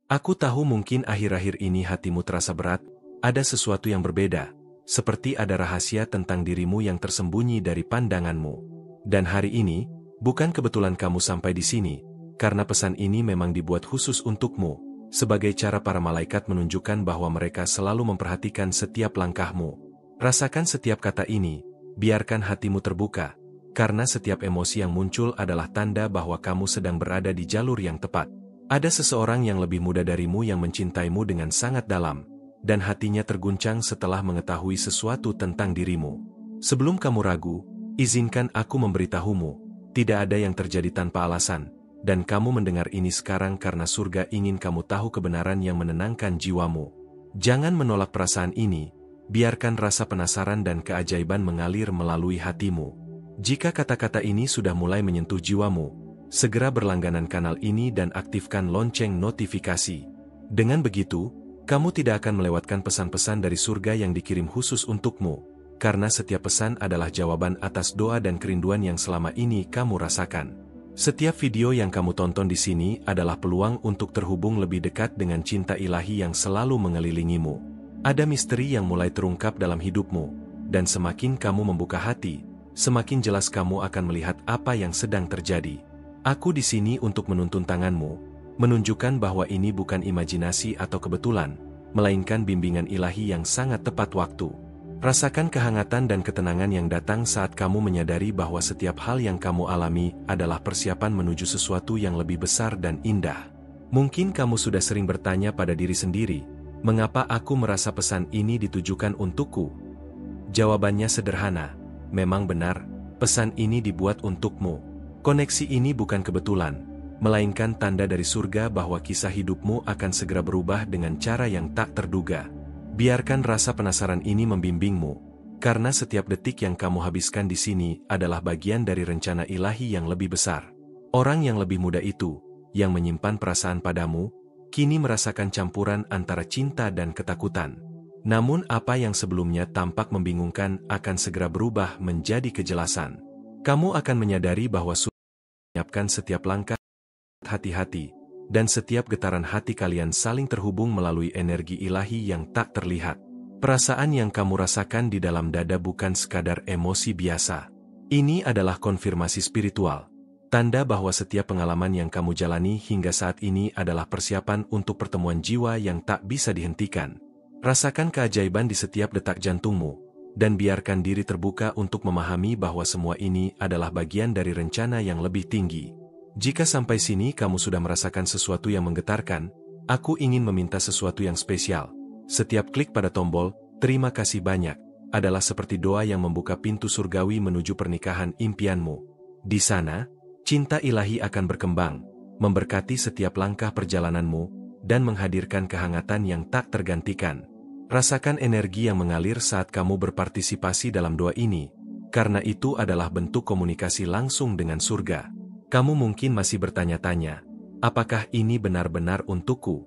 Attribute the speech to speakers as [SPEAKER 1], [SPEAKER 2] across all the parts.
[SPEAKER 1] Aku tahu mungkin akhir-akhir ini hatimu terasa berat, ada sesuatu yang berbeda, seperti ada rahasia tentang dirimu yang tersembunyi dari pandanganmu. Dan hari ini, bukan kebetulan kamu sampai di sini, karena pesan ini memang dibuat khusus untukmu, sebagai cara para malaikat menunjukkan bahwa mereka selalu memperhatikan setiap langkahmu. Rasakan setiap kata ini, biarkan hatimu terbuka, karena setiap emosi yang muncul adalah tanda bahwa kamu sedang berada di jalur yang tepat. Ada seseorang yang lebih muda darimu yang mencintaimu dengan sangat dalam, dan hatinya terguncang setelah mengetahui sesuatu tentang dirimu. Sebelum kamu ragu, izinkan aku memberitahumu, tidak ada yang terjadi tanpa alasan, dan kamu mendengar ini sekarang karena surga ingin kamu tahu kebenaran yang menenangkan jiwamu. Jangan menolak perasaan ini, biarkan rasa penasaran dan keajaiban mengalir melalui hatimu. Jika kata-kata ini sudah mulai menyentuh jiwamu, segera berlangganan kanal ini dan aktifkan lonceng notifikasi. Dengan begitu, kamu tidak akan melewatkan pesan-pesan dari surga yang dikirim khusus untukmu, karena setiap pesan adalah jawaban atas doa dan kerinduan yang selama ini kamu rasakan. Setiap video yang kamu tonton di sini adalah peluang untuk terhubung lebih dekat dengan cinta ilahi yang selalu mengelilingimu. Ada misteri yang mulai terungkap dalam hidupmu, dan semakin kamu membuka hati, semakin jelas kamu akan melihat apa yang sedang terjadi. Aku di sini untuk menuntun tanganmu, menunjukkan bahwa ini bukan imajinasi atau kebetulan, melainkan bimbingan ilahi yang sangat tepat waktu. Rasakan kehangatan dan ketenangan yang datang saat kamu menyadari bahwa setiap hal yang kamu alami adalah persiapan menuju sesuatu yang lebih besar dan indah. Mungkin kamu sudah sering bertanya pada diri sendiri, mengapa aku merasa pesan ini ditujukan untukku? Jawabannya sederhana, memang benar, pesan ini dibuat untukmu. Koneksi ini bukan kebetulan, melainkan tanda dari surga bahwa kisah hidupmu akan segera berubah dengan cara yang tak terduga. Biarkan rasa penasaran ini membimbingmu, karena setiap detik yang kamu habiskan di sini adalah bagian dari rencana ilahi yang lebih besar. Orang yang lebih muda itu, yang menyimpan perasaan padamu, kini merasakan campuran antara cinta dan ketakutan. Namun apa yang sebelumnya tampak membingungkan akan segera berubah menjadi kejelasan. Kamu akan menyadari bahwa menyiapkan setiap langkah, hati-hati, dan setiap getaran hati kalian saling terhubung melalui energi ilahi yang tak terlihat. Perasaan yang kamu rasakan di dalam dada bukan sekadar emosi biasa. Ini adalah konfirmasi spiritual. Tanda bahwa setiap pengalaman yang kamu jalani hingga saat ini adalah persiapan untuk pertemuan jiwa yang tak bisa dihentikan. Rasakan keajaiban di setiap detak jantungmu, dan biarkan diri terbuka untuk memahami bahwa semua ini adalah bagian dari rencana yang lebih tinggi. Jika sampai sini kamu sudah merasakan sesuatu yang menggetarkan, aku ingin meminta sesuatu yang spesial. Setiap klik pada tombol, terima kasih banyak, adalah seperti doa yang membuka pintu surgawi menuju pernikahan impianmu. Di sana, cinta ilahi akan berkembang, memberkati setiap langkah perjalananmu, dan menghadirkan kehangatan yang tak tergantikan. Rasakan energi yang mengalir saat kamu berpartisipasi dalam doa ini, karena itu adalah bentuk komunikasi langsung dengan surga. Kamu mungkin masih bertanya-tanya, apakah ini benar-benar untukku?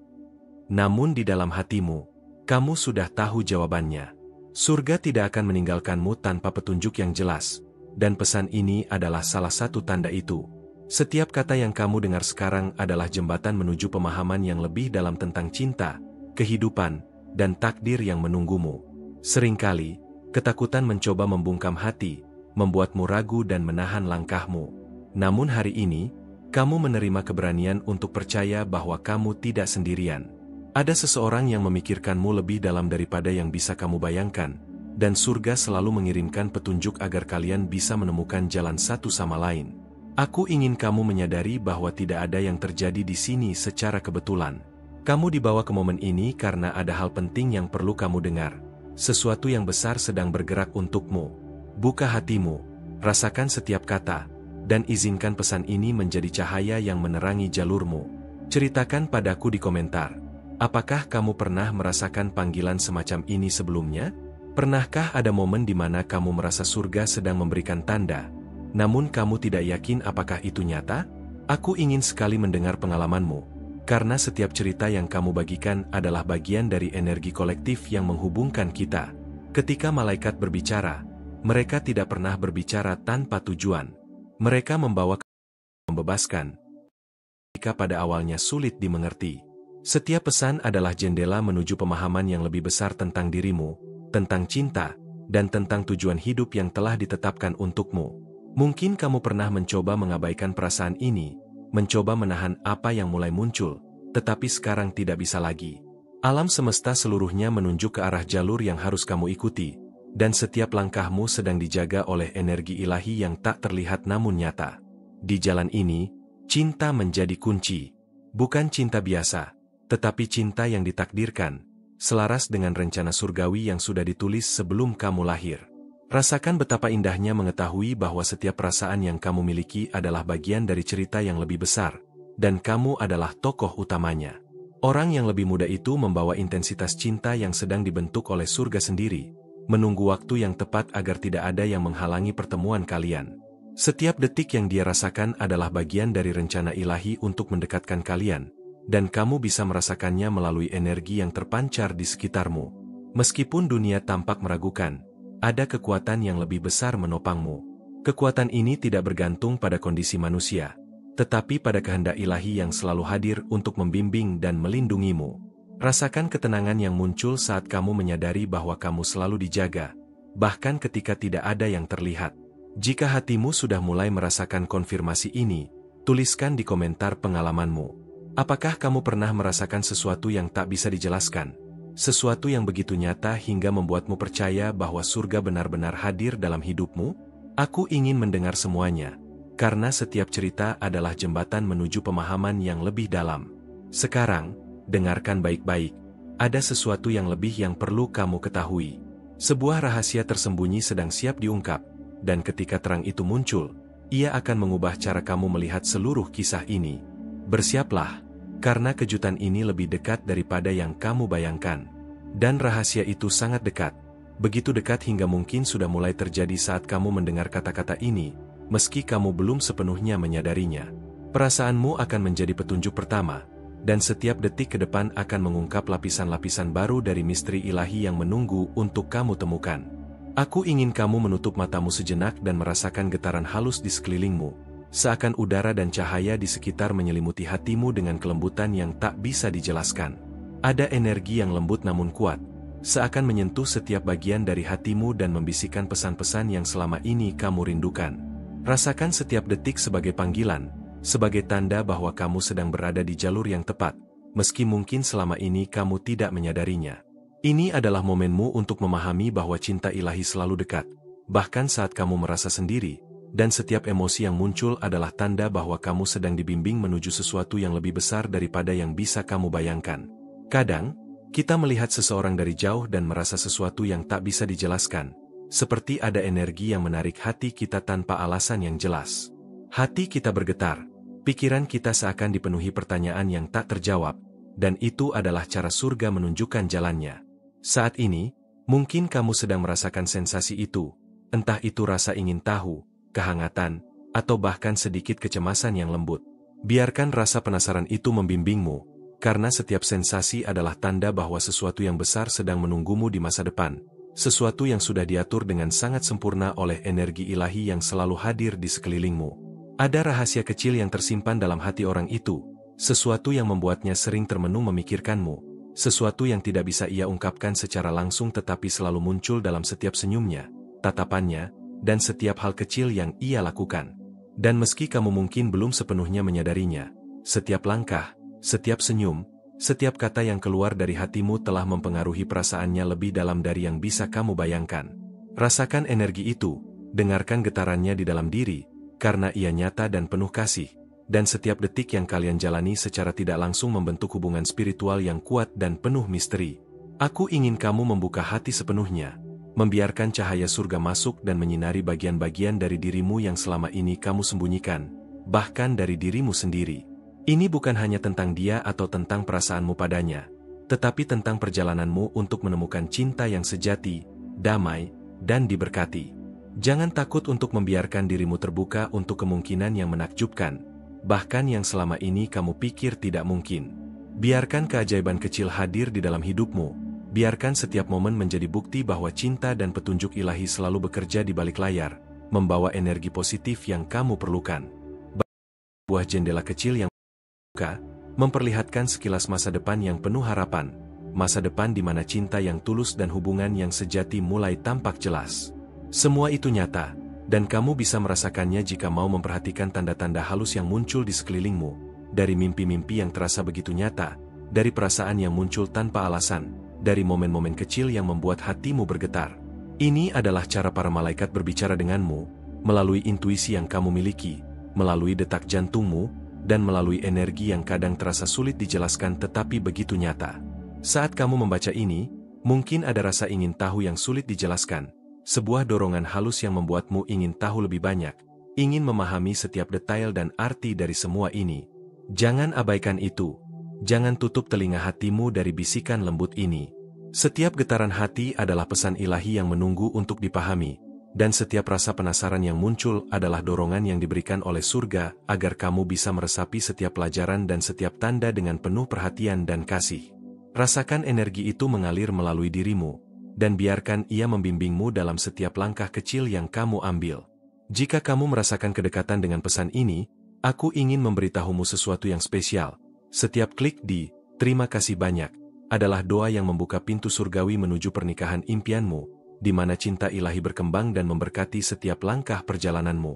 [SPEAKER 1] Namun di dalam hatimu, kamu sudah tahu jawabannya. Surga tidak akan meninggalkanmu tanpa petunjuk yang jelas, dan pesan ini adalah salah satu tanda itu. Setiap kata yang kamu dengar sekarang adalah jembatan menuju pemahaman yang lebih dalam tentang cinta, kehidupan, dan takdir yang menunggumu. Seringkali, ketakutan mencoba membungkam hati, membuatmu ragu dan menahan langkahmu. Namun hari ini, kamu menerima keberanian untuk percaya bahwa kamu tidak sendirian. Ada seseorang yang memikirkanmu lebih dalam daripada yang bisa kamu bayangkan, dan surga selalu mengirimkan petunjuk agar kalian bisa menemukan jalan satu sama lain. Aku ingin kamu menyadari bahwa tidak ada yang terjadi di sini secara kebetulan. Kamu dibawa ke momen ini karena ada hal penting yang perlu kamu dengar. Sesuatu yang besar sedang bergerak untukmu. Buka hatimu, rasakan setiap kata, dan izinkan pesan ini menjadi cahaya yang menerangi jalurmu. Ceritakan padaku di komentar. Apakah kamu pernah merasakan panggilan semacam ini sebelumnya? Pernahkah ada momen di mana kamu merasa surga sedang memberikan tanda, namun kamu tidak yakin apakah itu nyata? Aku ingin sekali mendengar pengalamanmu. Karena setiap cerita yang kamu bagikan adalah bagian dari energi kolektif yang menghubungkan kita. Ketika malaikat berbicara, mereka tidak pernah berbicara tanpa tujuan. Mereka membawa membebaskan. Jika pada awalnya sulit dimengerti, Setiap pesan adalah jendela menuju pemahaman yang lebih besar tentang dirimu, tentang cinta, dan tentang tujuan hidup yang telah ditetapkan untukmu. Mungkin kamu pernah mencoba mengabaikan perasaan ini, mencoba menahan apa yang mulai muncul, tetapi sekarang tidak bisa lagi. Alam semesta seluruhnya menunjuk ke arah jalur yang harus kamu ikuti, dan setiap langkahmu sedang dijaga oleh energi ilahi yang tak terlihat namun nyata. Di jalan ini, cinta menjadi kunci. Bukan cinta biasa, tetapi cinta yang ditakdirkan, selaras dengan rencana surgawi yang sudah ditulis sebelum kamu lahir. Rasakan betapa indahnya mengetahui bahwa setiap perasaan yang kamu miliki adalah bagian dari cerita yang lebih besar, dan kamu adalah tokoh utamanya. Orang yang lebih muda itu membawa intensitas cinta yang sedang dibentuk oleh surga sendiri, menunggu waktu yang tepat agar tidak ada yang menghalangi pertemuan kalian. Setiap detik yang dia rasakan adalah bagian dari rencana ilahi untuk mendekatkan kalian, dan kamu bisa merasakannya melalui energi yang terpancar di sekitarmu. Meskipun dunia tampak meragukan, ada kekuatan yang lebih besar menopangmu. Kekuatan ini tidak bergantung pada kondisi manusia, tetapi pada kehendak ilahi yang selalu hadir untuk membimbing dan melindungimu. Rasakan ketenangan yang muncul saat kamu menyadari bahwa kamu selalu dijaga, bahkan ketika tidak ada yang terlihat. Jika hatimu sudah mulai merasakan konfirmasi ini, tuliskan di komentar pengalamanmu. Apakah kamu pernah merasakan sesuatu yang tak bisa dijelaskan? Sesuatu yang begitu nyata hingga membuatmu percaya bahwa surga benar-benar hadir dalam hidupmu? Aku ingin mendengar semuanya, karena setiap cerita adalah jembatan menuju pemahaman yang lebih dalam. Sekarang, dengarkan baik-baik. Ada sesuatu yang lebih yang perlu kamu ketahui. Sebuah rahasia tersembunyi sedang siap diungkap, dan ketika terang itu muncul, ia akan mengubah cara kamu melihat seluruh kisah ini. Bersiaplah, karena kejutan ini lebih dekat daripada yang kamu bayangkan. Dan rahasia itu sangat dekat. Begitu dekat hingga mungkin sudah mulai terjadi saat kamu mendengar kata-kata ini, meski kamu belum sepenuhnya menyadarinya. Perasaanmu akan menjadi petunjuk pertama, dan setiap detik ke depan akan mengungkap lapisan-lapisan baru dari misteri ilahi yang menunggu untuk kamu temukan. Aku ingin kamu menutup matamu sejenak dan merasakan getaran halus di sekelilingmu, seakan udara dan cahaya di sekitar menyelimuti hatimu dengan kelembutan yang tak bisa dijelaskan. Ada energi yang lembut namun kuat, seakan menyentuh setiap bagian dari hatimu dan membisikkan pesan-pesan yang selama ini kamu rindukan. Rasakan setiap detik sebagai panggilan, sebagai tanda bahwa kamu sedang berada di jalur yang tepat, meski mungkin selama ini kamu tidak menyadarinya. Ini adalah momenmu untuk memahami bahwa cinta ilahi selalu dekat, bahkan saat kamu merasa sendiri, dan setiap emosi yang muncul adalah tanda bahwa kamu sedang dibimbing menuju sesuatu yang lebih besar daripada yang bisa kamu bayangkan. Kadang, kita melihat seseorang dari jauh dan merasa sesuatu yang tak bisa dijelaskan, seperti ada energi yang menarik hati kita tanpa alasan yang jelas. Hati kita bergetar, pikiran kita seakan dipenuhi pertanyaan yang tak terjawab, dan itu adalah cara surga menunjukkan jalannya. Saat ini, mungkin kamu sedang merasakan sensasi itu, entah itu rasa ingin tahu, kehangatan, atau bahkan sedikit kecemasan yang lembut. Biarkan rasa penasaran itu membimbingmu, karena setiap sensasi adalah tanda bahwa sesuatu yang besar sedang menunggumu di masa depan. Sesuatu yang sudah diatur dengan sangat sempurna oleh energi ilahi yang selalu hadir di sekelilingmu. Ada rahasia kecil yang tersimpan dalam hati orang itu, sesuatu yang membuatnya sering termenung memikirkanmu, sesuatu yang tidak bisa ia ungkapkan secara langsung tetapi selalu muncul dalam setiap senyumnya, tatapannya, dan setiap hal kecil yang ia lakukan. Dan meski kamu mungkin belum sepenuhnya menyadarinya, setiap langkah, setiap senyum, setiap kata yang keluar dari hatimu telah mempengaruhi perasaannya lebih dalam dari yang bisa kamu bayangkan. Rasakan energi itu, dengarkan getarannya di dalam diri, karena ia nyata dan penuh kasih, dan setiap detik yang kalian jalani secara tidak langsung membentuk hubungan spiritual yang kuat dan penuh misteri. Aku ingin kamu membuka hati sepenuhnya, membiarkan cahaya surga masuk dan menyinari bagian-bagian dari dirimu yang selama ini kamu sembunyikan, bahkan dari dirimu sendiri. Ini bukan hanya tentang dia atau tentang perasaanmu padanya, tetapi tentang perjalananmu untuk menemukan cinta yang sejati, damai, dan diberkati. Jangan takut untuk membiarkan dirimu terbuka untuk kemungkinan yang menakjubkan, bahkan yang selama ini kamu pikir tidak mungkin. Biarkan keajaiban kecil hadir di dalam hidupmu, biarkan setiap momen menjadi bukti bahwa cinta dan petunjuk ilahi selalu bekerja di balik layar, membawa energi positif yang kamu perlukan. Sebuah jendela kecil yang memperlihatkan sekilas masa depan yang penuh harapan, masa depan di mana cinta yang tulus dan hubungan yang sejati mulai tampak jelas. Semua itu nyata, dan kamu bisa merasakannya jika mau memperhatikan tanda-tanda halus yang muncul di sekelilingmu, dari mimpi-mimpi yang terasa begitu nyata, dari perasaan yang muncul tanpa alasan, dari momen-momen kecil yang membuat hatimu bergetar. Ini adalah cara para malaikat berbicara denganmu, melalui intuisi yang kamu miliki, melalui detak jantungmu, dan melalui energi yang kadang terasa sulit dijelaskan tetapi begitu nyata. Saat kamu membaca ini, mungkin ada rasa ingin tahu yang sulit dijelaskan, sebuah dorongan halus yang membuatmu ingin tahu lebih banyak, ingin memahami setiap detail dan arti dari semua ini. Jangan abaikan itu. Jangan tutup telinga hatimu dari bisikan lembut ini. Setiap getaran hati adalah pesan ilahi yang menunggu untuk dipahami, dan setiap rasa penasaran yang muncul adalah dorongan yang diberikan oleh surga agar kamu bisa meresapi setiap pelajaran dan setiap tanda dengan penuh perhatian dan kasih. Rasakan energi itu mengalir melalui dirimu, dan biarkan ia membimbingmu dalam setiap langkah kecil yang kamu ambil. Jika kamu merasakan kedekatan dengan pesan ini, aku ingin memberitahumu sesuatu yang spesial. Setiap klik di "Terima kasih banyak" adalah doa yang membuka pintu surgawi menuju pernikahan impianmu, di mana cinta ilahi berkembang dan memberkati setiap langkah perjalananmu.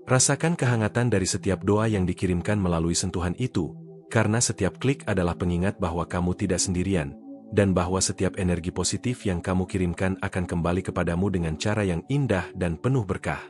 [SPEAKER 1] Rasakan kehangatan dari setiap doa yang dikirimkan melalui sentuhan itu, karena setiap klik adalah pengingat bahwa kamu tidak sendirian, dan bahwa setiap energi positif yang kamu kirimkan akan kembali kepadamu dengan cara yang indah dan penuh berkah.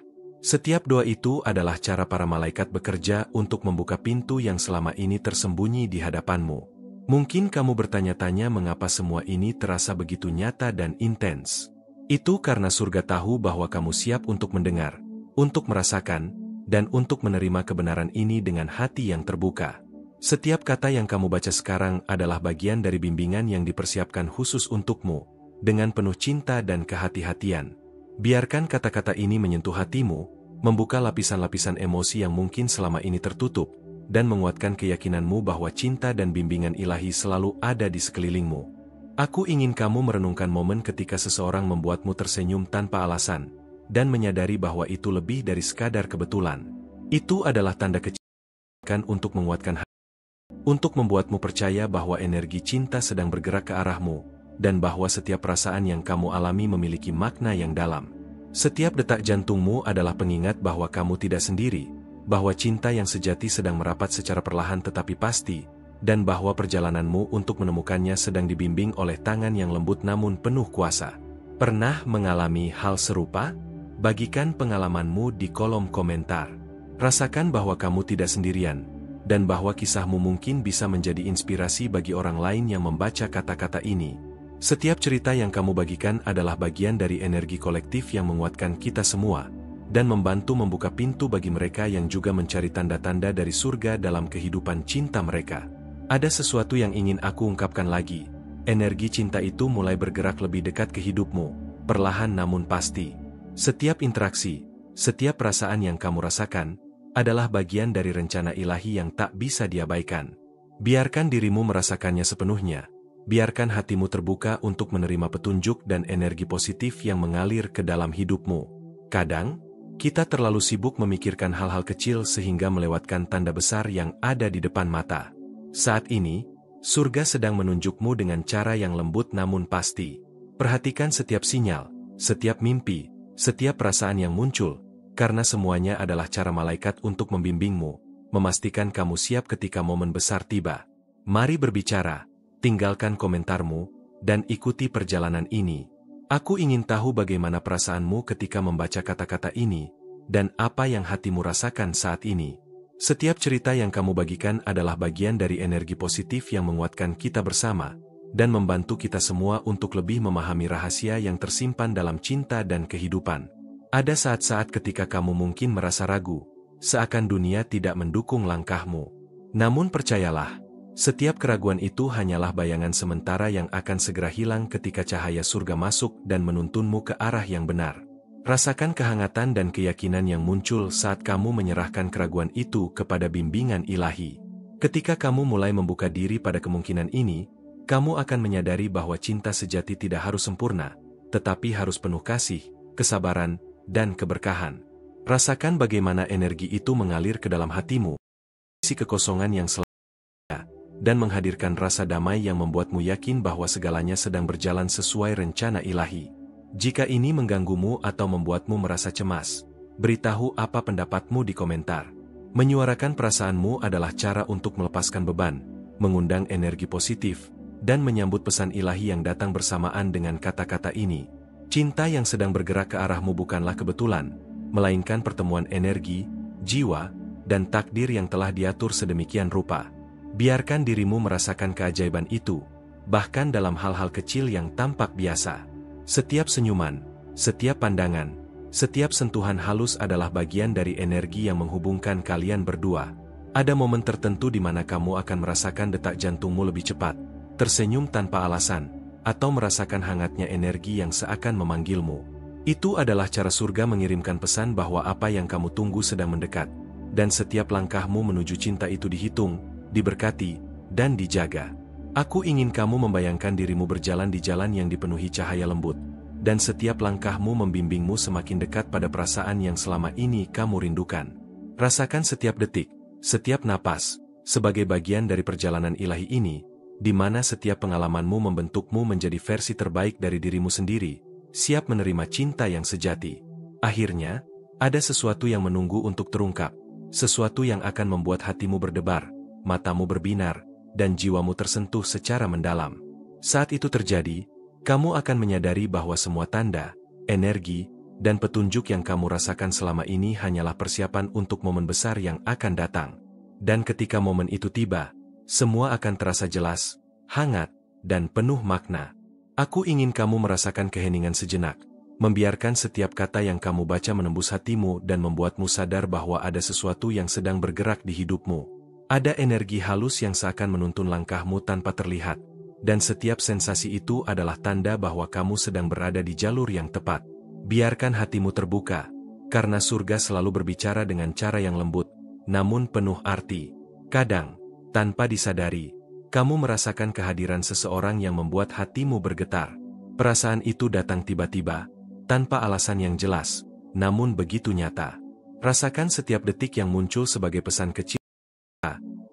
[SPEAKER 1] Setiap doa itu adalah cara para malaikat bekerja untuk membuka pintu yang selama ini tersembunyi di hadapanmu. Mungkin kamu bertanya-tanya mengapa semua ini terasa begitu nyata dan intens. Itu karena surga tahu bahwa kamu siap untuk mendengar, untuk merasakan, dan untuk menerima kebenaran ini dengan hati yang terbuka. Setiap kata yang kamu baca sekarang adalah bagian dari bimbingan yang dipersiapkan khusus untukmu, dengan penuh cinta dan kehati-hatian. Biarkan kata-kata ini menyentuh hatimu, membuka lapisan-lapisan emosi yang mungkin selama ini tertutup, dan menguatkan keyakinanmu bahwa cinta dan bimbingan ilahi selalu ada di sekelilingmu. Aku ingin kamu merenungkan momen ketika seseorang membuatmu tersenyum tanpa alasan, dan menyadari bahwa itu lebih dari sekadar kebetulan. Itu adalah tanda kecil untuk menguatkan hati, untuk membuatmu percaya bahwa energi cinta sedang bergerak ke arahmu, dan bahwa setiap perasaan yang kamu alami memiliki makna yang dalam. Setiap detak jantungmu adalah pengingat bahwa kamu tidak sendiri, bahwa cinta yang sejati sedang merapat secara perlahan tetapi pasti, dan bahwa perjalananmu untuk menemukannya sedang dibimbing oleh tangan yang lembut namun penuh kuasa. Pernah mengalami hal serupa? Bagikan pengalamanmu di kolom komentar. Rasakan bahwa kamu tidak sendirian, dan bahwa kisahmu mungkin bisa menjadi inspirasi bagi orang lain yang membaca kata-kata ini. Setiap cerita yang kamu bagikan adalah bagian dari energi kolektif yang menguatkan kita semua, dan membantu membuka pintu bagi mereka yang juga mencari tanda-tanda dari surga dalam kehidupan cinta mereka. Ada sesuatu yang ingin aku ungkapkan lagi. Energi cinta itu mulai bergerak lebih dekat ke hidupmu, perlahan namun pasti. Setiap interaksi, setiap perasaan yang kamu rasakan, adalah bagian dari rencana ilahi yang tak bisa diabaikan. Biarkan dirimu merasakannya sepenuhnya. Biarkan hatimu terbuka untuk menerima petunjuk dan energi positif yang mengalir ke dalam hidupmu. Kadang, kita terlalu sibuk memikirkan hal-hal kecil sehingga melewatkan tanda besar yang ada di depan mata. Saat ini, surga sedang menunjukmu dengan cara yang lembut namun pasti. Perhatikan setiap sinyal, setiap mimpi, setiap perasaan yang muncul, karena semuanya adalah cara malaikat untuk membimbingmu, memastikan kamu siap ketika momen besar tiba. Mari berbicara, tinggalkan komentarmu, dan ikuti perjalanan ini. Aku ingin tahu bagaimana perasaanmu ketika membaca kata-kata ini, dan apa yang hatimu rasakan saat ini. Setiap cerita yang kamu bagikan adalah bagian dari energi positif yang menguatkan kita bersama, dan membantu kita semua untuk lebih memahami rahasia yang tersimpan dalam cinta dan kehidupan. Ada saat-saat ketika kamu mungkin merasa ragu, seakan dunia tidak mendukung langkahmu. Namun percayalah, setiap keraguan itu hanyalah bayangan sementara yang akan segera hilang ketika cahaya surga masuk dan menuntunmu ke arah yang benar. Rasakan kehangatan dan keyakinan yang muncul saat kamu menyerahkan keraguan itu kepada bimbingan ilahi. Ketika kamu mulai membuka diri pada kemungkinan ini, kamu akan menyadari bahwa cinta sejati tidak harus sempurna, tetapi harus penuh kasih, kesabaran, dan keberkahan. Rasakan bagaimana energi itu mengalir ke dalam hatimu, isi kekosongan yang selamanya, dan menghadirkan rasa damai yang membuatmu yakin bahwa segalanya sedang berjalan sesuai rencana ilahi. Jika ini mengganggumu atau membuatmu merasa cemas, beritahu apa pendapatmu di komentar. Menyuarakan perasaanmu adalah cara untuk melepaskan beban, mengundang energi positif, dan menyambut pesan ilahi yang datang bersamaan dengan kata-kata ini. Cinta yang sedang bergerak ke arahmu bukanlah kebetulan, melainkan pertemuan energi, jiwa, dan takdir yang telah diatur sedemikian rupa. Biarkan dirimu merasakan keajaiban itu, bahkan dalam hal-hal kecil yang tampak biasa. Setiap senyuman, setiap pandangan, setiap sentuhan halus adalah bagian dari energi yang menghubungkan kalian berdua. Ada momen tertentu di mana kamu akan merasakan detak jantungmu lebih cepat, tersenyum tanpa alasan, atau merasakan hangatnya energi yang seakan memanggilmu. Itu adalah cara surga mengirimkan pesan bahwa apa yang kamu tunggu sedang mendekat, dan setiap langkahmu menuju cinta itu dihitung, diberkati, dan dijaga. Aku ingin kamu membayangkan dirimu berjalan di jalan yang dipenuhi cahaya lembut, dan setiap langkahmu membimbingmu semakin dekat pada perasaan yang selama ini kamu rindukan. Rasakan setiap detik, setiap napas, sebagai bagian dari perjalanan ilahi ini, di mana setiap pengalamanmu membentukmu menjadi versi terbaik dari dirimu sendiri, siap menerima cinta yang sejati. Akhirnya, ada sesuatu yang menunggu untuk terungkap, sesuatu yang akan membuat hatimu berdebar, matamu berbinar, dan jiwamu tersentuh secara mendalam. Saat itu terjadi, kamu akan menyadari bahwa semua tanda, energi, dan petunjuk yang kamu rasakan selama ini hanyalah persiapan untuk momen besar yang akan datang. Dan ketika momen itu tiba, semua akan terasa jelas, hangat, dan penuh makna. Aku ingin kamu merasakan keheningan sejenak, membiarkan setiap kata yang kamu baca menembus hatimu dan membuatmu sadar bahwa ada sesuatu yang sedang bergerak di hidupmu. Ada energi halus yang seakan menuntun langkahmu tanpa terlihat, dan setiap sensasi itu adalah tanda bahwa kamu sedang berada di jalur yang tepat. Biarkan hatimu terbuka, karena surga selalu berbicara dengan cara yang lembut, namun penuh arti. Kadang, tanpa disadari, kamu merasakan kehadiran seseorang yang membuat hatimu bergetar. Perasaan itu datang tiba-tiba, tanpa alasan yang jelas, namun begitu nyata. Rasakan setiap detik yang muncul sebagai pesan kecil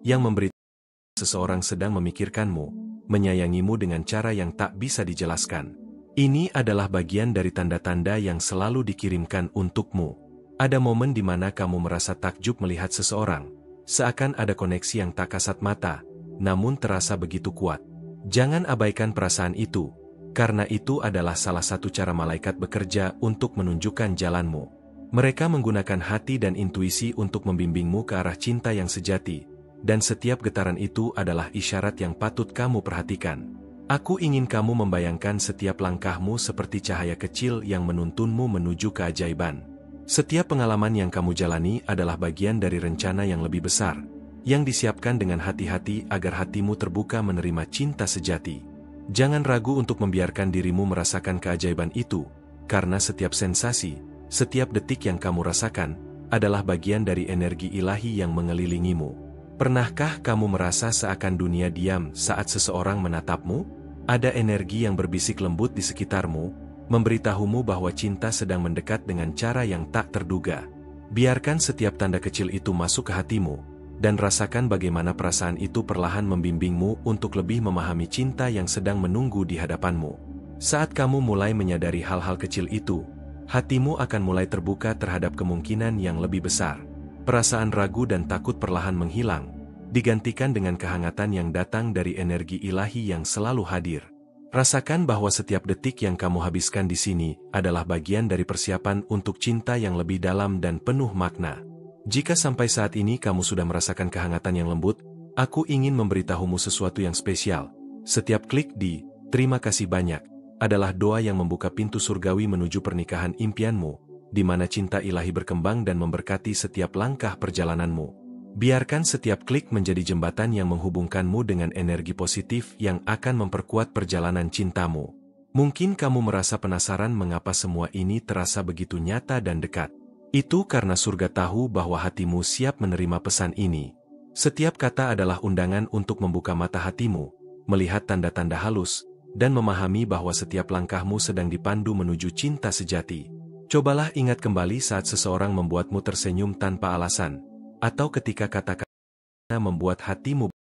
[SPEAKER 1] yang memberitahu seseorang sedang memikirkanmu, menyayangimu dengan cara yang tak bisa dijelaskan. Ini adalah bagian dari tanda-tanda yang selalu dikirimkan untukmu. Ada momen di mana kamu merasa takjub melihat seseorang, seakan ada koneksi yang tak kasat mata, namun terasa begitu kuat. Jangan abaikan perasaan itu, karena itu adalah salah satu cara malaikat bekerja untuk menunjukkan jalanmu. Mereka menggunakan hati dan intuisi untuk membimbingmu ke arah cinta yang sejati, dan setiap getaran itu adalah isyarat yang patut kamu perhatikan. Aku ingin kamu membayangkan setiap langkahmu seperti cahaya kecil yang menuntunmu menuju keajaiban. Setiap pengalaman yang kamu jalani adalah bagian dari rencana yang lebih besar, yang disiapkan dengan hati-hati agar hatimu terbuka menerima cinta sejati. Jangan ragu untuk membiarkan dirimu merasakan keajaiban itu, karena setiap sensasi, setiap detik yang kamu rasakan, adalah bagian dari energi ilahi yang mengelilingimu. Pernahkah kamu merasa seakan dunia diam saat seseorang menatapmu? Ada energi yang berbisik lembut di sekitarmu, memberitahumu bahwa cinta sedang mendekat dengan cara yang tak terduga. Biarkan setiap tanda kecil itu masuk ke hatimu, dan rasakan bagaimana perasaan itu perlahan membimbingmu untuk lebih memahami cinta yang sedang menunggu di hadapanmu. Saat kamu mulai menyadari hal-hal kecil itu, hatimu akan mulai terbuka terhadap kemungkinan yang lebih besar. Perasaan ragu dan takut perlahan menghilang, digantikan dengan kehangatan yang datang dari energi ilahi yang selalu hadir. Rasakan bahwa setiap detik yang kamu habiskan di sini adalah bagian dari persiapan untuk cinta yang lebih dalam dan penuh makna. Jika sampai saat ini kamu sudah merasakan kehangatan yang lembut, aku ingin memberitahumu sesuatu yang spesial. Setiap klik di "Terima kasih banyak" adalah doa yang membuka pintu surgawi menuju pernikahan impianmu, di mana cinta ilahi berkembang dan memberkati setiap langkah perjalananmu. Biarkan setiap klik menjadi jembatan yang menghubungkanmu dengan energi positif yang akan memperkuat perjalanan cintamu. Mungkin kamu merasa penasaran mengapa semua ini terasa begitu nyata dan dekat. Itu karena surga tahu bahwa hatimu siap menerima pesan ini. Setiap kata adalah undangan untuk membuka mata hatimu, melihat tanda-tanda halus, dan memahami bahwa setiap langkahmu sedang dipandu menuju cinta sejati. Cobalah ingat kembali saat seseorang membuatmu tersenyum tanpa alasan, atau ketika kata-kata membuat hatimu.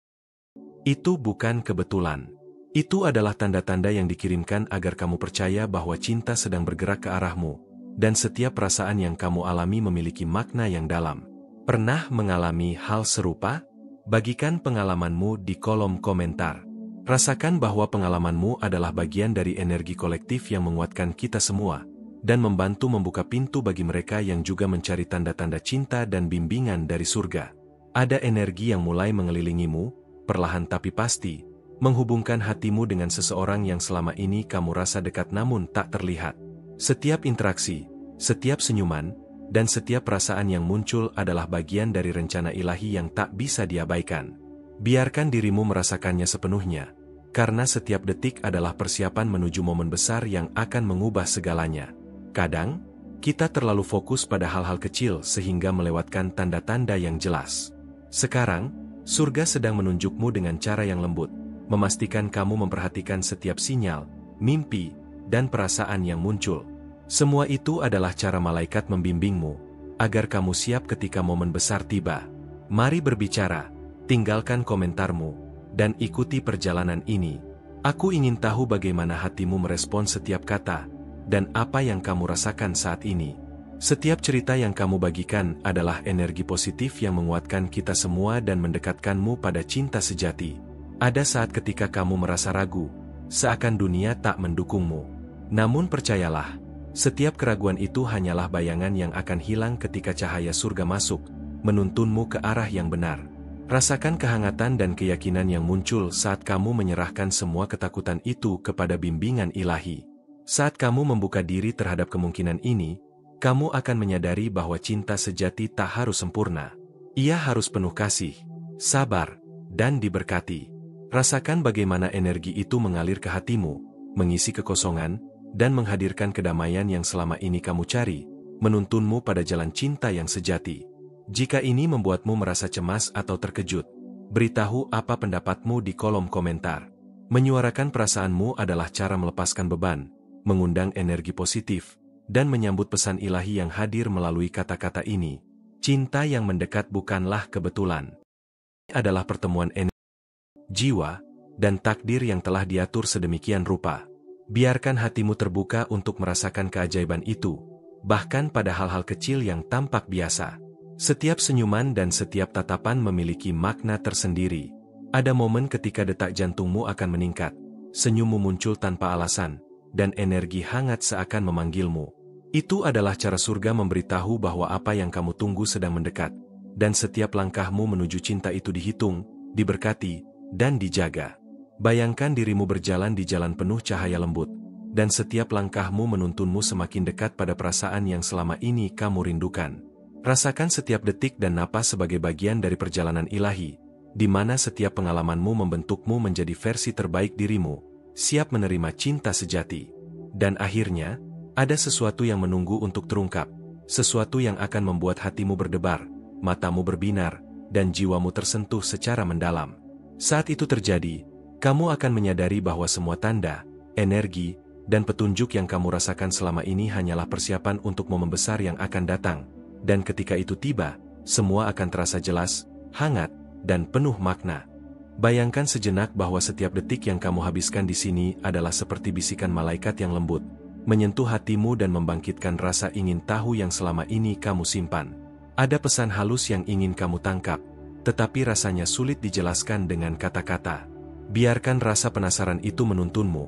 [SPEAKER 1] Itu bukan kebetulan. Itu adalah tanda-tanda yang dikirimkan agar kamu percaya bahwa cinta sedang bergerak ke arahmu, dan setiap perasaan yang kamu alami memiliki makna yang dalam. Pernah mengalami hal serupa? Bagikan pengalamanmu di kolom komentar. Rasakan bahwa pengalamanmu adalah bagian dari energi kolektif yang menguatkan kita semua, dan membantu membuka pintu bagi mereka yang juga mencari tanda-tanda cinta dan bimbingan dari surga. Ada energi yang mulai mengelilingimu, perlahan tapi pasti, menghubungkan hatimu dengan seseorang yang selama ini kamu rasa dekat namun tak terlihat. Setiap interaksi, setiap senyuman, dan setiap perasaan yang muncul adalah bagian dari rencana ilahi yang tak bisa diabaikan. Biarkan dirimu merasakannya sepenuhnya, karena setiap detik adalah persiapan menuju momen besar yang akan mengubah segalanya. Kadang, kita terlalu fokus pada hal-hal kecil sehingga melewatkan tanda-tanda yang jelas. Sekarang, surga sedang menunjukmu dengan cara yang lembut, memastikan kamu memperhatikan setiap sinyal, mimpi, dan perasaan yang muncul. Semua itu adalah cara malaikat membimbingmu, agar kamu siap ketika momen besar tiba. Mari berbicara, tinggalkan komentarmu, dan ikuti perjalanan ini. Aku ingin tahu bagaimana hatimu merespons setiap kata, dan apa yang kamu rasakan saat ini. Setiap cerita yang kamu bagikan adalah energi positif yang menguatkan kita semua dan mendekatkanmu pada cinta sejati. Ada saat ketika kamu merasa ragu, seakan dunia tak mendukungmu. Namun percayalah, setiap keraguan itu hanyalah bayangan yang akan hilang ketika cahaya surga masuk, menuntunmu ke arah yang benar. Rasakan kehangatan dan keyakinan yang muncul saat kamu menyerahkan semua ketakutan itu kepada bimbingan ilahi. Saat kamu membuka diri terhadap kemungkinan ini, kamu akan menyadari bahwa cinta sejati tak harus sempurna. Ia harus penuh kasih, sabar, dan diberkati. Rasakan bagaimana energi itu mengalir ke hatimu, mengisi kekosongan, dan menghadirkan kedamaian yang selama ini kamu cari, menuntunmu pada jalan cinta yang sejati. Jika ini membuatmu merasa cemas atau terkejut, beritahu apa pendapatmu di kolom komentar. Menyuarakan perasaanmu adalah cara melepaskan beban, mengundang energi positif, dan menyambut pesan ilahi yang hadir melalui kata-kata ini. Cinta yang mendekat bukanlah kebetulan. Ini adalah pertemuan energi, jiwa, dan takdir yang telah diatur sedemikian rupa. Biarkan hatimu terbuka untuk merasakan keajaiban itu, bahkan pada hal-hal kecil yang tampak biasa. Setiap senyuman dan setiap tatapan memiliki makna tersendiri. Ada momen ketika detak jantungmu akan meningkat, senyummu muncul tanpa alasan, dan energi hangat seakan memanggilmu. Itu adalah cara surga memberitahu bahwa apa yang kamu tunggu sedang mendekat, dan setiap langkahmu menuju cinta itu dihitung, diberkati, dan dijaga. Bayangkan dirimu berjalan di jalan penuh cahaya lembut, dan setiap langkahmu menuntunmu semakin dekat pada perasaan yang selama ini kamu rindukan. Rasakan setiap detik dan napas sebagai bagian dari perjalanan ilahi, di mana setiap pengalamanmu membentukmu menjadi versi terbaik dirimu, siap menerima cinta sejati. Dan akhirnya, ada sesuatu yang menunggu untuk terungkap, sesuatu yang akan membuat hatimu berdebar, matamu berbinar, dan jiwamu tersentuh secara mendalam. Saat itu terjadi, kamu akan menyadari bahwa semua tanda, energi, dan petunjuk yang kamu rasakan selama ini hanyalah persiapan untuk momen besar yang akan datang. Dan ketika itu tiba, semua akan terasa jelas, hangat, dan penuh makna. Bayangkan sejenak bahwa setiap detik yang kamu habiskan di sini adalah seperti bisikan malaikat yang lembut, menyentuh hatimu dan membangkitkan rasa ingin tahu yang selama ini kamu simpan. Ada pesan halus yang ingin kamu tangkap, tetapi rasanya sulit dijelaskan dengan kata-kata. Biarkan rasa penasaran itu menuntunmu,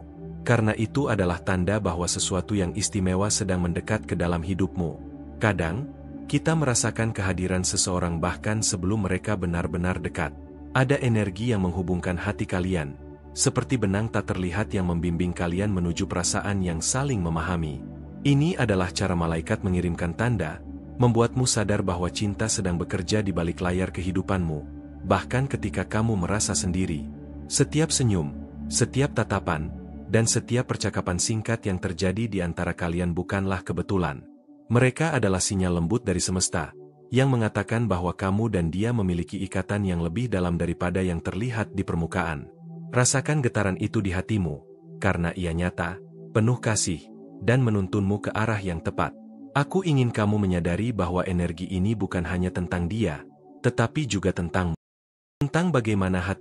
[SPEAKER 1] karena itu adalah tanda bahwa sesuatu yang istimewa sedang mendekat ke dalam hidupmu. Kadang, kita merasakan kehadiran seseorang bahkan sebelum mereka benar-benar dekat. Ada energi yang menghubungkan hati kalian, seperti benang tak terlihat yang membimbing kalian menuju perasaan yang saling memahami. Ini adalah cara malaikat mengirimkan tanda, membuatmu sadar bahwa cinta sedang bekerja di balik layar kehidupanmu, bahkan ketika kamu merasa sendiri. Setiap senyum, setiap tatapan, dan setiap percakapan singkat yang terjadi di antara kalian bukanlah kebetulan. Mereka adalah sinyal lembut dari semesta, yang mengatakan bahwa kamu dan dia memiliki ikatan yang lebih dalam daripada yang terlihat di permukaan. Rasakan getaran itu di hatimu, karena ia nyata, penuh kasih, dan menuntunmu ke arah yang tepat. Aku ingin kamu menyadari bahwa energi ini bukan hanya tentang dia, tetapi juga tentangmu. Tentang bagaimana hati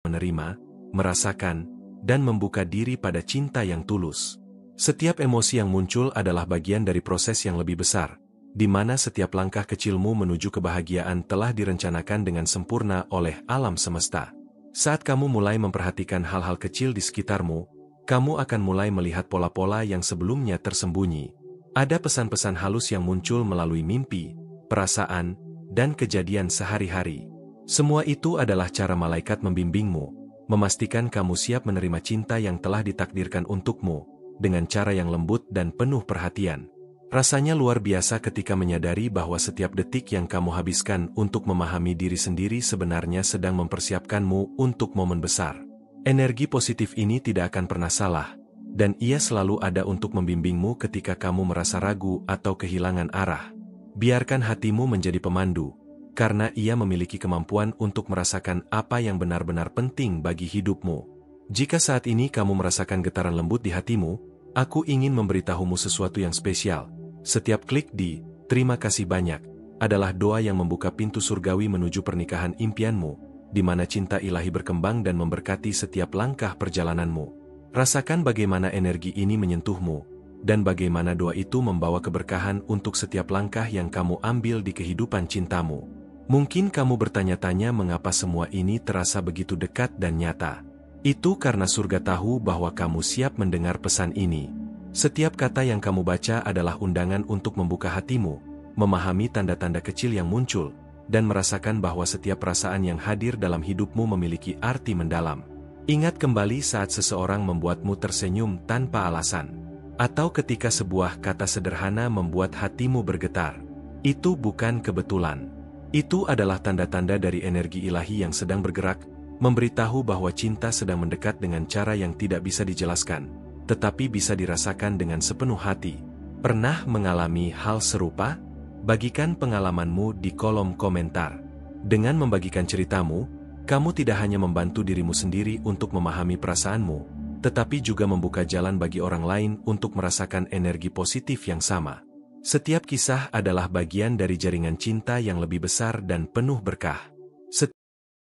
[SPEAKER 1] menerima, merasakan, dan membuka diri pada cinta yang tulus. Setiap emosi yang muncul adalah bagian dari proses yang lebih besar, di mana setiap langkah kecilmu menuju kebahagiaan telah direncanakan dengan sempurna oleh alam semesta. Saat kamu mulai memperhatikan hal-hal kecil di sekitarmu, kamu akan mulai melihat pola-pola yang sebelumnya tersembunyi. Ada pesan-pesan halus yang muncul melalui mimpi, perasaan, dan kejadian sehari-hari. Semua itu adalah cara malaikat membimbingmu, memastikan kamu siap menerima cinta yang telah ditakdirkan untukmu, dengan cara yang lembut dan penuh perhatian. Rasanya luar biasa ketika menyadari bahwa setiap detik yang kamu habiskan untuk memahami diri sendiri sebenarnya sedang mempersiapkanmu untuk momen besar. Energi positif ini tidak akan pernah salah, dan ia selalu ada untuk membimbingmu ketika kamu merasa ragu atau kehilangan arah. Biarkan hatimu menjadi pemandu, karena ia memiliki kemampuan untuk merasakan apa yang benar-benar penting bagi hidupmu. Jika saat ini kamu merasakan getaran lembut di hatimu, aku ingin memberitahumu sesuatu yang spesial. Setiap klik di "Terima kasih banyak" adalah doa yang membuka pintu surgawi menuju pernikahan impianmu, di mana cinta ilahi berkembang dan memberkati setiap langkah perjalananmu. Rasakan bagaimana energi ini menyentuhmu, dan bagaimana doa itu membawa keberkahan untuk setiap langkah yang kamu ambil di kehidupan cintamu. Mungkin kamu bertanya-tanya mengapa semua ini terasa begitu dekat dan nyata. Itu karena surga tahu bahwa kamu siap mendengar pesan ini. Setiap kata yang kamu baca adalah undangan untuk membuka hatimu, memahami tanda-tanda kecil yang muncul, dan merasakan bahwa setiap perasaan yang hadir dalam hidupmu memiliki arti mendalam. Ingat kembali saat seseorang membuatmu tersenyum tanpa alasan, atau ketika sebuah kata sederhana membuat hatimu bergetar. Itu bukan kebetulan. Itu adalah tanda-tanda dari energi ilahi yang sedang bergerak, memberitahu bahwa cinta sedang mendekat dengan cara yang tidak bisa dijelaskan, tetapi bisa dirasakan dengan sepenuh hati. Pernah mengalami hal serupa? Bagikan pengalamanmu di kolom komentar. Dengan membagikan ceritamu, kamu tidak hanya membantu dirimu sendiri untuk memahami perasaanmu, tetapi juga membuka jalan bagi orang lain untuk merasakan energi positif yang sama. Setiap kisah adalah bagian dari jaringan cinta yang lebih besar dan penuh berkah. Setiap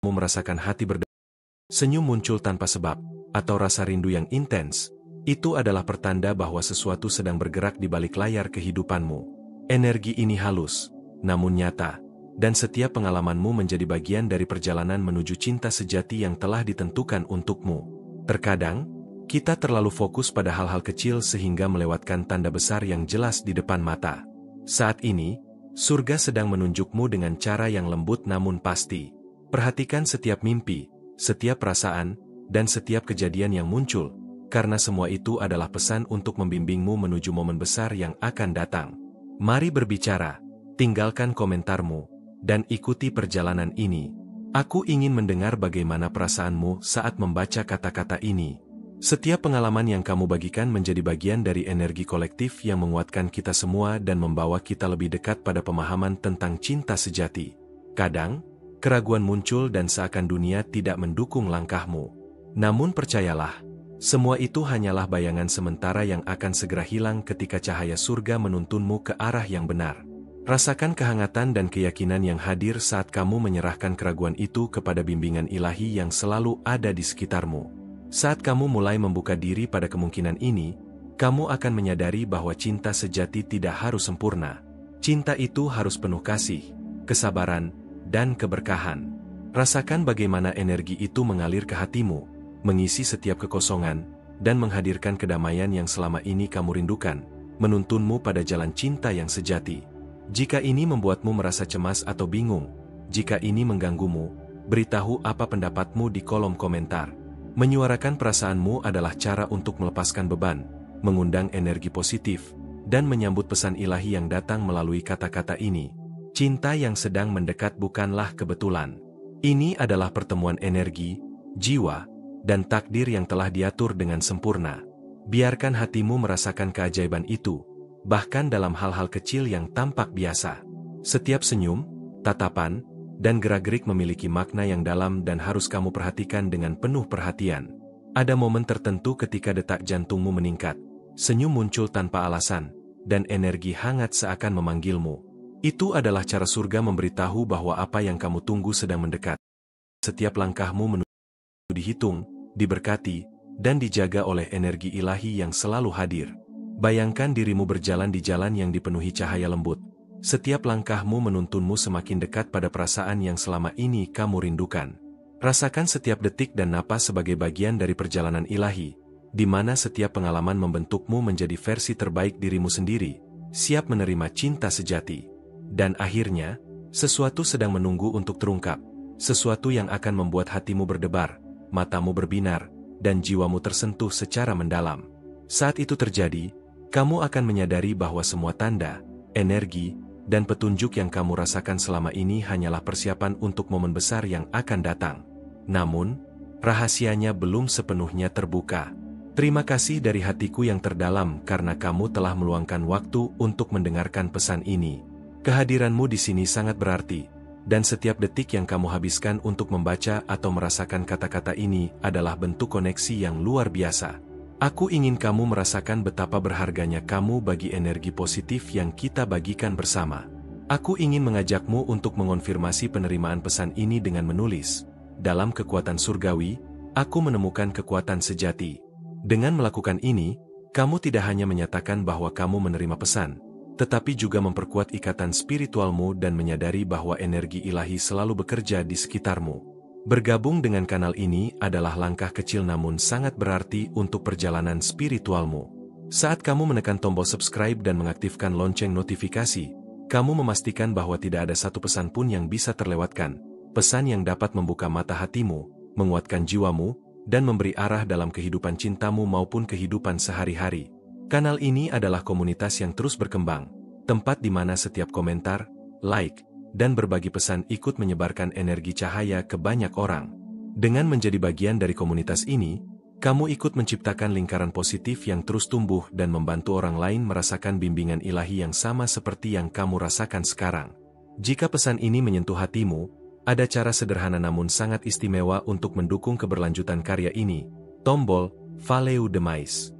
[SPEAKER 1] kamu merasakan hati berdebar, senyum muncul tanpa sebab, atau rasa rindu yang intens, itu adalah pertanda bahwa sesuatu sedang bergerak di balik layar kehidupanmu. Energi ini halus, namun nyata, dan setiap pengalamanmu menjadi bagian dari perjalanan menuju cinta sejati yang telah ditentukan untukmu. Terkadang, kita terlalu fokus pada hal-hal kecil sehingga melewatkan tanda besar yang jelas di depan mata. Saat ini, surga sedang menunjukmu dengan cara yang lembut namun pasti. Perhatikan setiap mimpi, setiap perasaan, dan setiap kejadian yang muncul, karena semua itu adalah pesan untuk membimbingmu menuju momen besar yang akan datang. Mari berbicara, tinggalkan komentarmu, dan ikuti perjalanan ini. Aku ingin mendengar bagaimana perasaanmu saat membaca kata-kata ini. Setiap pengalaman yang kamu bagikan menjadi bagian dari energi kolektif yang menguatkan kita semua dan membawa kita lebih dekat pada pemahaman tentang cinta sejati. Kadang, keraguan muncul dan seakan dunia tidak mendukung langkahmu. Namun percayalah, semua itu hanyalah bayangan sementara yang akan segera hilang ketika cahaya surga menuntunmu ke arah yang benar. Rasakan kehangatan dan keyakinan yang hadir saat kamu menyerahkan keraguan itu kepada bimbingan ilahi yang selalu ada di sekitarmu. Saat kamu mulai membuka diri pada kemungkinan ini, kamu akan menyadari bahwa cinta sejati tidak harus sempurna. Cinta itu harus penuh kasih, kesabaran, dan keberkahan. Rasakan bagaimana energi itu mengalir ke hatimu, mengisi setiap kekosongan, dan menghadirkan kedamaian yang selama ini kamu rindukan, menuntunmu pada jalan cinta yang sejati. Jika ini membuatmu merasa cemas atau bingung, jika ini mengganggumu, beritahu apa pendapatmu di kolom komentar. Menyuarakan perasaanmu adalah cara untuk melepaskan beban, mengundang energi positif, dan menyambut pesan ilahi yang datang melalui kata-kata ini. Cinta yang sedang mendekat bukanlah kebetulan. Ini adalah pertemuan energi, jiwa, dan takdir yang telah diatur dengan sempurna. Biarkan hatimu merasakan keajaiban itu, bahkan dalam hal-hal kecil yang tampak biasa. Setiap senyum, tatapan, dan gerak-gerik memiliki makna yang dalam dan harus kamu perhatikan dengan penuh perhatian. Ada momen tertentu ketika detak jantungmu meningkat, senyum muncul tanpa alasan, dan energi hangat seakan memanggilmu. Itu adalah cara surga memberitahu bahwa apa yang kamu tunggu sedang mendekat. Setiap langkahmu menuju dihitung, diberkati, dan dijaga oleh energi ilahi yang selalu hadir. Bayangkan dirimu berjalan di jalan yang dipenuhi cahaya lembut. Setiap langkahmu menuntunmu semakin dekat pada perasaan yang selama ini kamu rindukan. Rasakan setiap detik dan napas sebagai bagian dari perjalanan ilahi, di mana setiap pengalaman membentukmu menjadi versi terbaik dirimu sendiri, siap menerima cinta sejati. Dan akhirnya, sesuatu sedang menunggu untuk terungkap, sesuatu yang akan membuat hatimu berdebar, matamu berbinar, dan jiwamu tersentuh secara mendalam. Saat itu terjadi, kamu akan menyadari bahwa semua tanda, energi, dan petunjuk yang kamu rasakan selama ini hanyalah persiapan untuk momen besar yang akan datang. Namun, rahasianya belum sepenuhnya terbuka. Terima kasih dari hatiku yang terdalam karena kamu telah meluangkan waktu untuk mendengarkan pesan ini. Kehadiranmu di sini sangat berarti, dan setiap detik yang kamu habiskan untuk membaca atau merasakan kata-kata ini adalah bentuk koneksi yang luar biasa. Aku ingin kamu merasakan betapa berharganya kamu bagi energi positif yang kita bagikan bersama. Aku ingin mengajakmu untuk mengonfirmasi penerimaan pesan ini dengan menulis. Dalam kekuatan surgawi, aku menemukan kekuatan sejati. Dengan melakukan ini, kamu tidak hanya menyatakan bahwa kamu menerima pesan, tetapi juga memperkuat ikatan spiritualmu dan menyadari bahwa energi ilahi selalu bekerja di sekitarmu. Bergabung dengan kanal ini adalah langkah kecil namun sangat berarti untuk perjalanan spiritualmu. Saat kamu menekan tombol subscribe dan mengaktifkan lonceng notifikasi, kamu memastikan bahwa tidak ada satu pesan pun yang bisa terlewatkan, pesan yang dapat membuka mata hatimu, menguatkan jiwamu, dan memberi arah dalam kehidupan cintamu maupun kehidupan sehari-hari. Kanal ini adalah komunitas yang terus berkembang, tempat di mana setiap komentar, like, dan berbagi pesan ikut menyebarkan energi cahaya ke banyak orang. Dengan menjadi bagian dari komunitas ini, kamu ikut menciptakan lingkaran positif yang terus tumbuh dan membantu orang lain merasakan bimbingan ilahi yang sama seperti yang kamu rasakan sekarang. Jika pesan ini menyentuh hatimu, ada cara sederhana namun sangat istimewa untuk mendukung keberlanjutan karya ini, tombol Follow the Mais.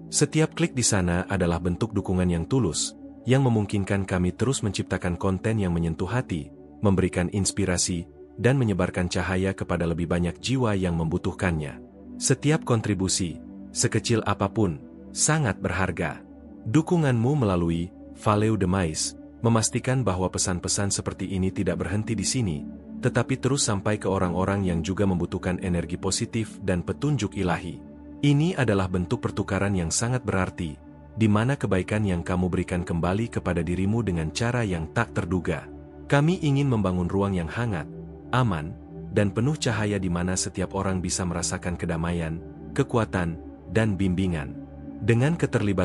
[SPEAKER 1] Setiap klik di sana adalah bentuk dukungan yang tulus, yang memungkinkan kami terus menciptakan konten yang menyentuh hati, memberikan inspirasi, dan menyebarkan cahaya kepada lebih banyak jiwa yang membutuhkannya. Setiap kontribusi, sekecil apapun, sangat berharga. Dukunganmu melalui Follow the Mais memastikan bahwa pesan-pesan seperti ini tidak berhenti di sini, tetapi terus sampai ke orang-orang yang juga membutuhkan energi positif dan petunjuk ilahi. Ini adalah bentuk pertukaran yang sangat berarti, di mana kebaikan yang kamu berikan kembali kepada dirimu dengan cara yang tak terduga. Kami ingin membangun ruang yang hangat, aman, dan penuh cahaya di mana setiap orang bisa merasakan kedamaian, kekuatan, dan bimbingan. Dengan keterlibatan